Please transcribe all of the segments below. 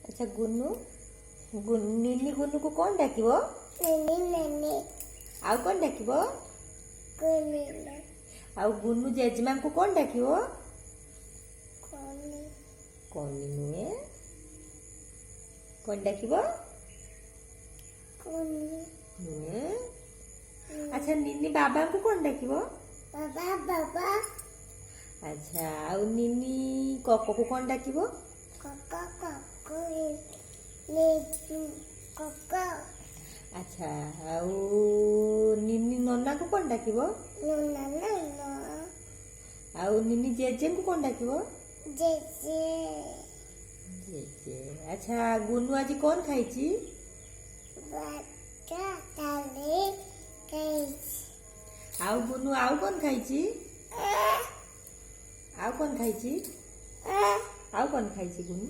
अच्छा गुन्नू निनी गुन्नू को कौन डाकिबो? ननी ननी आउ कौन डाकिबो? कोनी आउ गुन्नू जेजमा को कौन डाकिबो? कोनी कोनी नुए कौन डाकिबो? कोनी नुए अच्छा निनी बाबा को कौन डाकिबो? बाबा बाबा अच्छा आउ निनी कोको को कौन डाकिबो? कोको कोको नीचू कोको अच्छा आउ निनी नन्ना को कौन डाकिबो? नन्ना नन्ना आउ निनी जेजे को कौन डाकिबो? जेजे जेजे अच्छा गुन्नू आज कौन खाइची? बाटा ताले कैच आउ गुन्नू आउ कौन खाइची? आउ कौन खाइची? आउ कौन खाइची गुन्नू?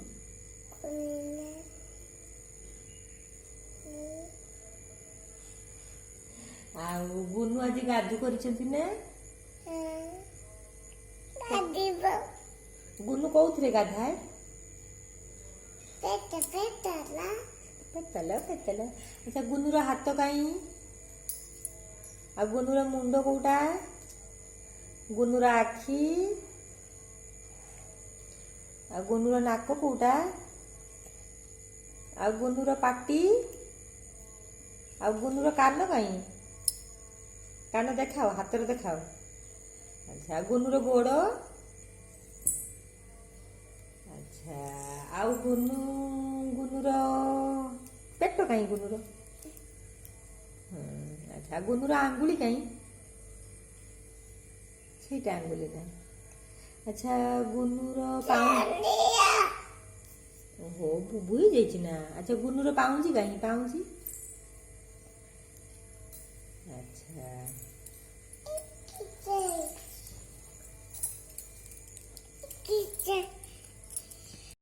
आउ गुन्नू आज गाधु करिसंती ने? गुन्नू कोउथरे गाधाए? पेटला पेतल अच्छा गुन्नूर हाथ काई? आ गुन्नूर मुंड कोउटा? गुन्नूर आखी? आ गुन्नूर नाक कोउटा? आ गुन्नूर पाटी? आ गुन्नूर कान काई? कान देखाओ हाथ रे देखाओ अच्छा गुन्नूर गोड़? अच्छा आउ गुन्नूर पेट कहीं गुन्नूर? अच्छा गुन्नूर आंगुली कहीं? ସେଇଟା ଆଙ୍ଗୁଳିଟା अच्छा गुन्नूर पाउँ ओहो बुबु ही जाइछि ना अच्छा गुन्नूर पाउंजी कहीं पाउंजी अच्छा